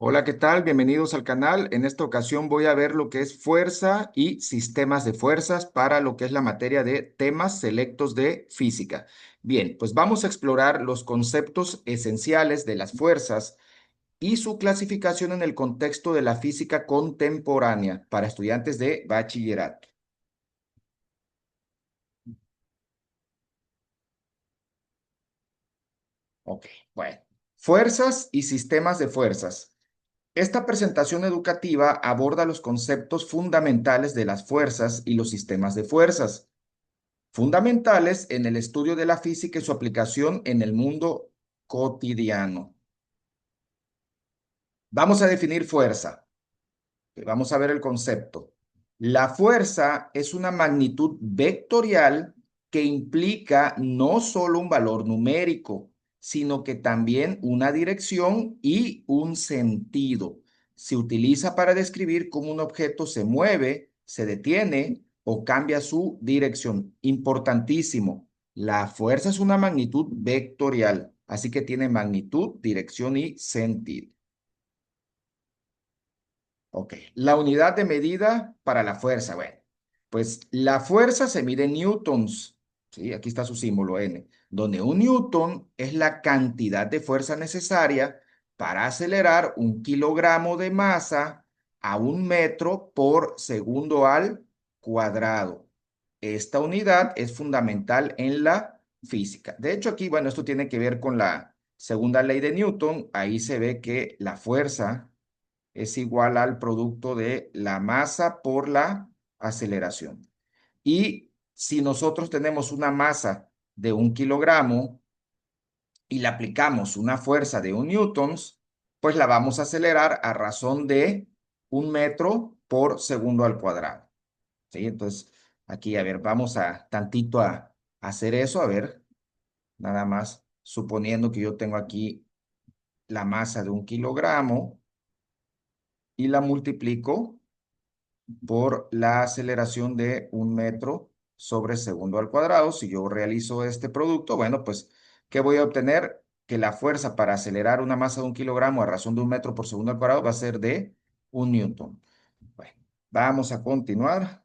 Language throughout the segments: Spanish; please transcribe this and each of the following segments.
Hola, ¿qué tal? Bienvenidos al canal. En esta ocasión voy a ver lo que es fuerza y sistemas de fuerzas para lo que es la materia de temas selectos de física. Bien, pues vamos a explorar los conceptos esenciales de las fuerzas y su clasificación en el contexto de la física contemporánea para estudiantes de bachillerato. Ok, bueno. Fuerzas y sistemas de fuerzas. Esta presentación educativa aborda los conceptos fundamentales de las fuerzas y los sistemas de fuerzas, fundamentales en el estudio de la física y su aplicación en el mundo cotidiano. Vamos a definir fuerza. Vamos a ver el concepto. La fuerza es una magnitud vectorial que implica no solo un valor numérico, sino que también una dirección y un sentido. Se utiliza para describir cómo un objeto se mueve, se detiene o cambia su dirección. Importantísimo. La fuerza es una magnitud vectorial, así que tiene magnitud, dirección y sentido. Ok, la unidad de medida para la fuerza. Bueno, pues la fuerza se mide en newtons. Sí, aquí está su símbolo N, donde un newton es la cantidad de fuerza necesaria para acelerar 1 kilogramo de masa a 1 metro por segundo al cuadrado. Esta unidad es fundamental en la física. De hecho, aquí, bueno, esto tiene que ver con la segunda ley de Newton. Ahí se ve que la fuerza es igual al producto de la masa por la aceleración. Y si nosotros tenemos una masa de 1 kilogramo y le aplicamos una fuerza de 1 newtons, pues la vamos a acelerar a razón de 1 metro por segundo al cuadrado. ¿Sí? Entonces, aquí, a ver, vamos a tantito a hacer eso, a ver, nada más suponiendo que yo tengo aquí la masa de 1 kilogramo y la multiplico por la aceleración de 1 metro sobre segundo al cuadrado. Si yo realizo este producto, bueno, pues, ¿qué voy a obtener? Que la fuerza para acelerar una masa de 1 kilogramo a razón de 1 metro por segundo al cuadrado va a ser de 1 newton. Bueno, vamos a continuar.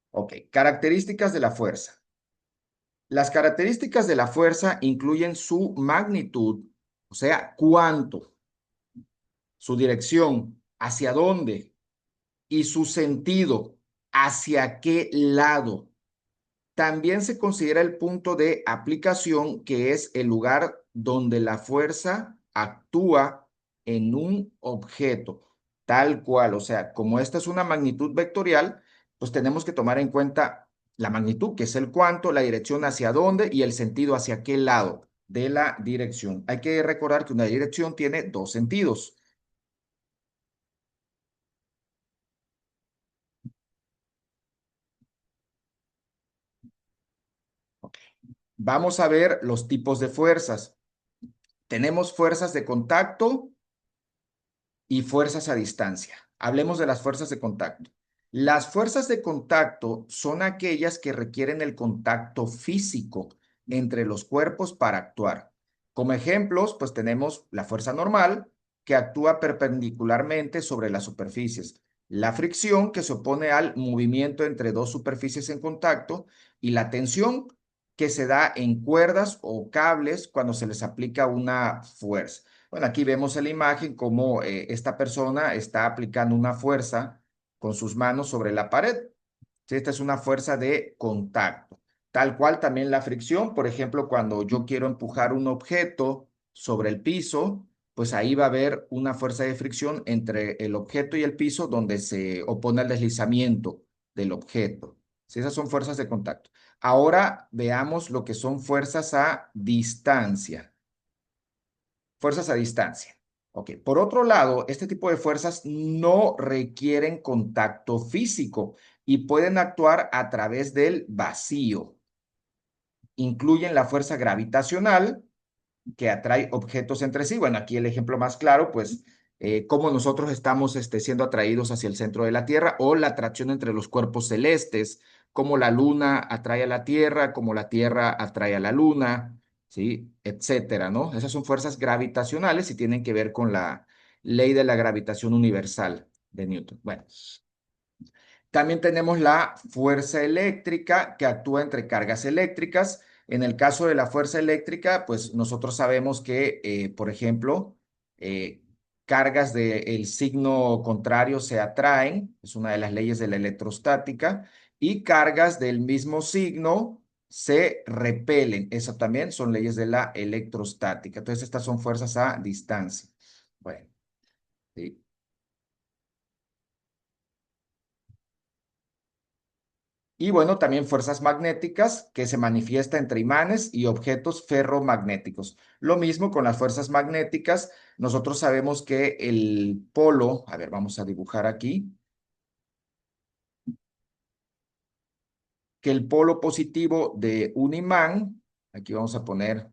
Ok, características de la fuerza. Las características de la fuerza incluyen su magnitud, o sea, cuánto, su dirección, hacia dónde, y su sentido, hacia qué lado. También se considera el punto de aplicación, que es el lugar donde la fuerza actúa en un objeto, tal cual. O sea, como esta es una magnitud vectorial, pues tenemos que tomar en cuenta la magnitud, que es el cuánto, la dirección hacia dónde y el sentido hacia qué lado de la dirección. Hay que recordar que una dirección tiene dos sentidos. Vamos a ver los tipos de fuerzas. Tenemos fuerzas de contacto y fuerzas a distancia. Hablemos de las fuerzas de contacto. Las fuerzas de contacto son aquellas que requieren el contacto físico entre los cuerpos para actuar. Como ejemplos, pues tenemos la fuerza normal, que actúa perpendicularmente sobre las superficies, la fricción, que se opone al movimiento entre dos superficies en contacto, y la tensión, que se da en cuerdas o cables cuando se les aplica una fuerza. Bueno, aquí vemos en la imagen cómo esta persona está aplicando una fuerza con sus manos sobre la pared. Sí, esta es una fuerza de contacto. Tal cual también la fricción, por ejemplo, cuando yo quiero empujar un objeto sobre el piso, pues ahí va a haber una fuerza de fricción entre el objeto y el piso donde se opone al deslizamiento del objeto. Sí, esas son fuerzas de contacto. Ahora veamos lo que son fuerzas a distancia. Fuerzas a distancia. Ok, por otro lado, este tipo de fuerzas no requieren contacto físico y pueden actuar a través del vacío. Incluyen la fuerza gravitacional, que atrae objetos entre sí. Bueno, aquí el ejemplo más claro, pues, cómo nosotros estamos siendo atraídos hacia el centro de la Tierra, o la atracción entre los cuerpos celestes, cómo la luna atrae a la Tierra, cómo la Tierra atrae a la luna, ¿sí? Etcétera, ¿no? Esas son fuerzas gravitacionales y tienen que ver con la ley de la gravitación universal de Newton. Bueno, también tenemos la fuerza eléctrica que actúa entre cargas eléctricas. En el caso de la fuerza eléctrica, pues nosotros sabemos que, por ejemplo, eh, cargas del signo contrario se atraen, es una de las leyes de la electrostática, y cargas del mismo signo se repelen. Esas también son leyes de la electrostática. Entonces, estas son fuerzas a distancia. Bueno, sí. Y bueno, también fuerzas magnéticas que se manifiesta entre imanes y objetos ferromagnéticos. Lo mismo con las fuerzas magnéticas. Nosotros sabemos que el polo, a ver, vamos a dibujar aquí, que el polo positivo de un imán, aquí vamos a poner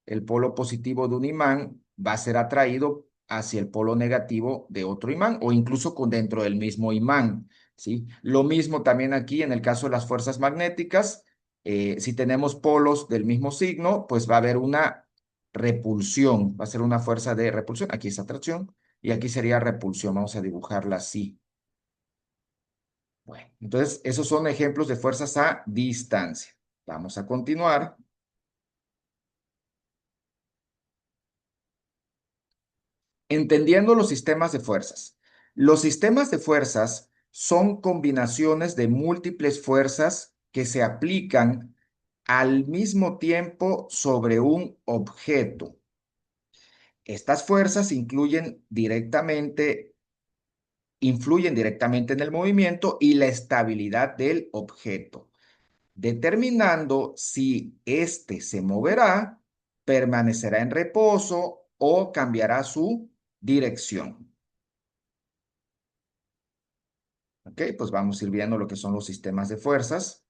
el polo positivo de un imán, va a ser atraído hacia el polo negativo de otro imán o incluso con dentro del mismo imán, ¿sí? Lo mismo también aquí en el caso de las fuerzas magnéticas, si tenemos polos del mismo signo, pues va a haber una repulsión, va a ser una fuerza de repulsión. Aquí es atracción y aquí sería repulsión. Vamos a dibujarla así. Bueno, entonces esos son ejemplos de fuerzas a distancia. Vamos a continuar. Entendiendo los sistemas de fuerzas. Los sistemas de fuerzas son combinaciones de múltiples fuerzas que se aplican al mismo tiempo sobre un objeto. Estas fuerzas influyen directamente en el movimiento y la estabilidad del objeto, determinando si éste se moverá, permanecerá en reposo o cambiará su dirección. Ok, pues vamos a ir viendo lo que son los sistemas de fuerzas.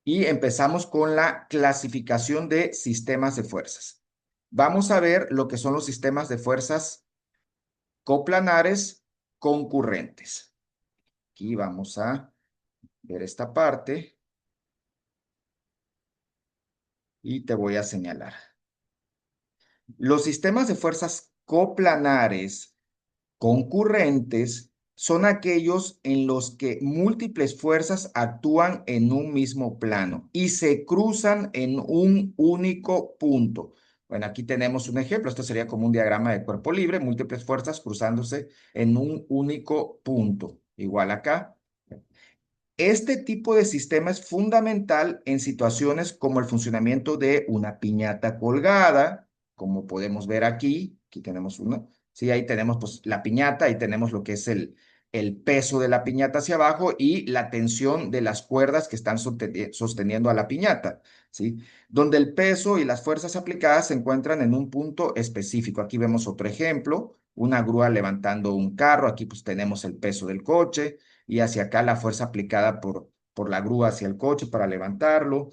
Y empezamos con la clasificación de sistemas de fuerzas. Vamos a ver lo que son los sistemas de fuerzas coplanares concurrentes. Aquí vamos a ver esta parte y te voy a señalar. Los sistemas de fuerzas coplanares concurrentes son aquellos en los que múltiples fuerzas actúan en un mismo plano y se cruzan en un único punto. Bueno, aquí tenemos un ejemplo. Esto sería como un diagrama de cuerpo libre, múltiples fuerzas cruzándose en un único punto. Igual acá. Este tipo de sistema es fundamental en situaciones como el funcionamiento de una piñata colgada, como podemos ver aquí. Aquí tenemos una. Sí, ahí tenemos pues la piñata, ahí tenemos lo que es el peso de la piñata hacia abajo y la tensión de las cuerdas que están sosteniendo a la piñata, ¿sí? Donde el peso y las fuerzas aplicadas se encuentran en un punto específico. Aquí vemos otro ejemplo, una grúa levantando un carro. Aquí pues tenemos el peso del coche y hacia acá la fuerza aplicada por la grúa hacia el coche para levantarlo.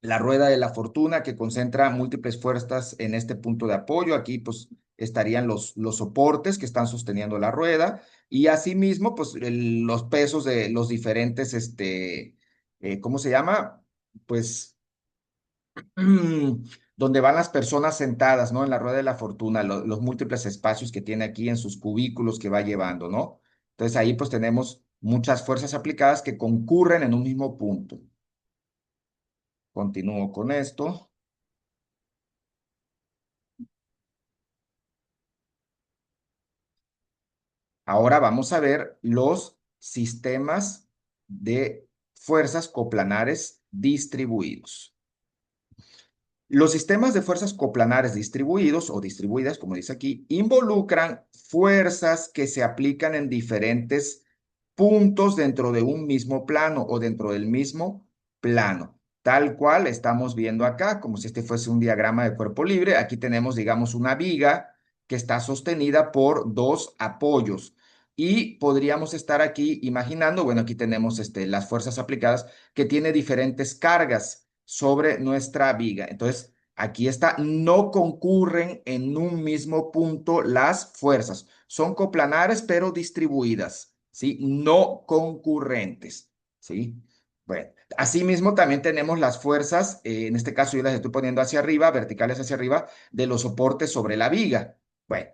La rueda de la fortuna que concentra múltiples fuerzas en este punto de apoyo. Aquí pues estarían los soportes que están sosteniendo la rueda y asimismo pues los pesos de los diferentes, ¿cómo se llama? Pues donde van las personas sentadas, ¿no? En la rueda de la fortuna, los múltiples espacios que tiene aquí en sus cubículos que va llevando, ¿no? Entonces ahí pues tenemos muchas fuerzas aplicadas que concurren en un mismo punto. Continúo con esto. Ahora vamos a ver los sistemas de fuerzas coplanares distribuidos. Los sistemas de fuerzas coplanares distribuidos o distribuidas, como dice aquí, involucran fuerzas que se aplican en diferentes puntos dentro de un mismo plano o dentro del mismo plano, tal cual estamos viendo acá, como si este fuese un diagrama de cuerpo libre. Aquí tenemos, digamos, una viga que está sostenida por dos apoyos. Y podríamos estar aquí imaginando, bueno, aquí tenemos las fuerzas aplicadas que tiene diferentes cargas sobre nuestra viga. Entonces, aquí está, no concurren en un mismo punto las fuerzas. Son coplanares, pero distribuidas, ¿sí? No concurrentes. ¿sí? Bueno, asimismo también tenemos las fuerzas, en este caso yo las estoy poniendo hacia arriba, verticales hacia arriba, de los soportes sobre la viga. Bueno,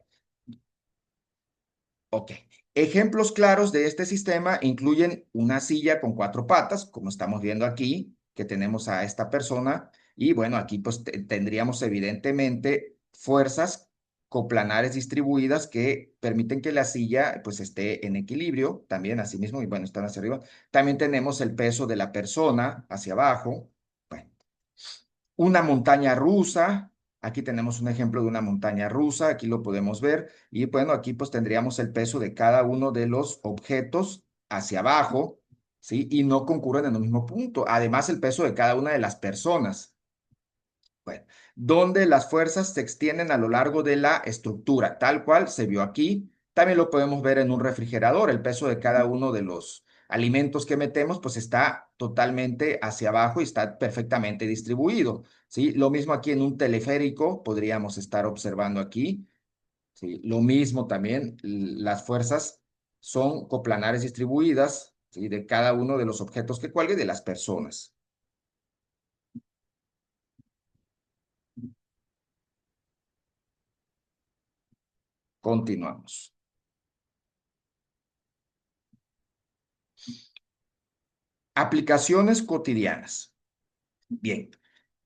ok. Ejemplos claros de este sistema incluyen una silla con cuatro patas, como estamos viendo aquí, que tenemos a esta persona. Y bueno, aquí pues tendríamos evidentemente fuerzas coplanares distribuidas que permiten que la silla pues esté en equilibrio también, así mismo, y bueno, están hacia arriba. También tenemos el peso de la persona hacia abajo. Bueno, una montaña rusa. Aquí tenemos un ejemplo de una montaña rusa, aquí lo podemos ver. Y bueno, aquí pues tendríamos el peso de cada uno de los objetos hacia abajo, ¿sí? Y no concurren en el mismo punto. Además, el peso de cada una de las personas. Bueno, donde las fuerzas se extienden a lo largo de la estructura, tal cual se vio aquí. También lo podemos ver en un refrigerador. El peso de cada uno de los alimentos que metemos, pues está totalmente hacia abajo y está perfectamente distribuido, ¿sí? Lo mismo aquí en un teleférico, podríamos estar observando aquí, ¿sí? Lo mismo también, las fuerzas son coplanares distribuidas, ¿sí? De cada uno de los objetos que cuelgue de las personas. Continuamos. Aplicaciones cotidianas. Bien,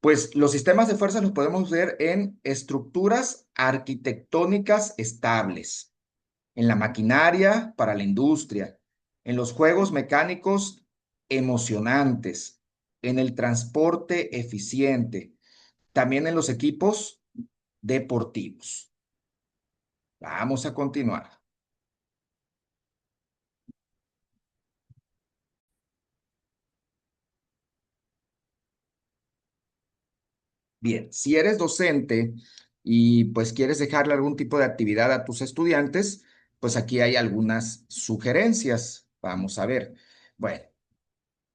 pues los sistemas de fuerza los podemos ver en estructuras arquitectónicas estables, en la maquinaria para la industria, en los juegos mecánicos emocionantes, en el transporte eficiente, también en los equipos deportivos. Vamos a continuar. Bien, si eres docente y pues quieres dejarle algún tipo de actividad a tus estudiantes, pues aquí hay algunas sugerencias. Vamos a ver. Bueno,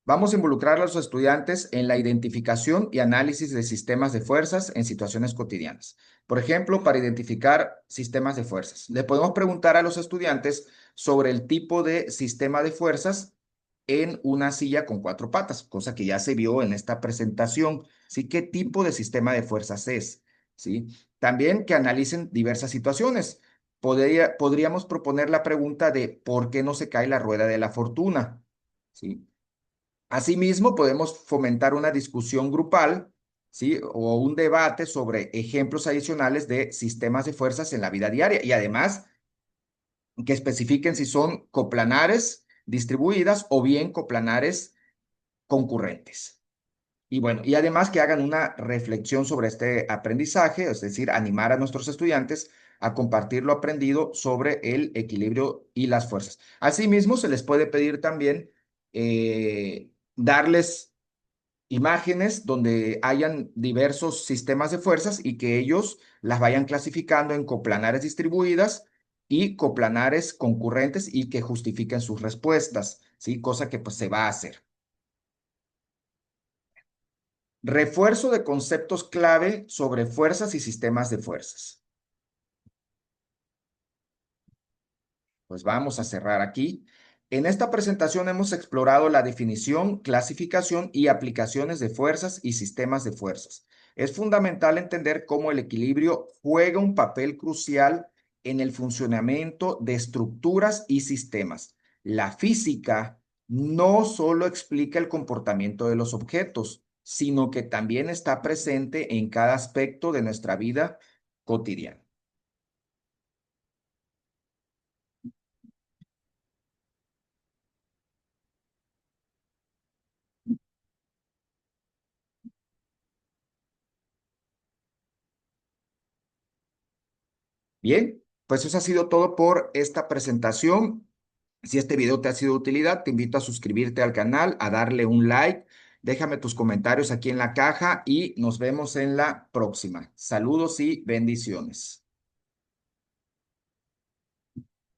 vamos a involucrar a los estudiantes en la identificación y análisis de sistemas de fuerzas en situaciones cotidianas. Por ejemplo, para identificar sistemas de fuerzas, le podemos preguntar a los estudiantes sobre el tipo de sistema de fuerzas en una silla con cuatro patas, cosa que ya se vio en esta presentación. ¿Sí? ¿Qué tipo de sistema de fuerzas es? ¿Sí? También que analicen diversas situaciones. Podríamos proponer la pregunta de ¿por qué no se cae la rueda de la fortuna? ¿Sí? Asimismo, podemos fomentar una discusión grupal, ¿sí? O un debate sobre ejemplos adicionales de sistemas de fuerzas en la vida diaria y además que especifiquen si son coplanares distribuidas o bien coplanares concurrentes. Y bueno, y además que hagan una reflexión sobre este aprendizaje, es decir, animar a nuestros estudiantes a compartir lo aprendido sobre el equilibrio y las fuerzas. Asimismo, se les puede pedir también darles imágenes donde hayan diversos sistemas de fuerzas y que ellos las vayan clasificando en coplanares distribuidas y coplanares concurrentes y que justifiquen sus respuestas, ¿sí? Cosa que pues se va a hacer. Refuerzo de conceptos clave sobre fuerzas y sistemas de fuerzas. Pues vamos a cerrar aquí. En esta presentación hemos explorado la definición, clasificación y aplicaciones de fuerzas y sistemas de fuerzas. Es fundamental entender cómo el equilibrio juega un papel crucial en el funcionamiento de estructuras y sistemas. La física no solo explica el comportamiento de los objetos, sino que también está presente en cada aspecto de nuestra vida cotidiana. Bien, pues eso ha sido todo por esta presentación. Si este video te ha sido de utilidad, te invito a suscribirte al canal, a darle un like, déjame tus comentarios aquí en la caja y nos vemos en la próxima. Saludos y bendiciones.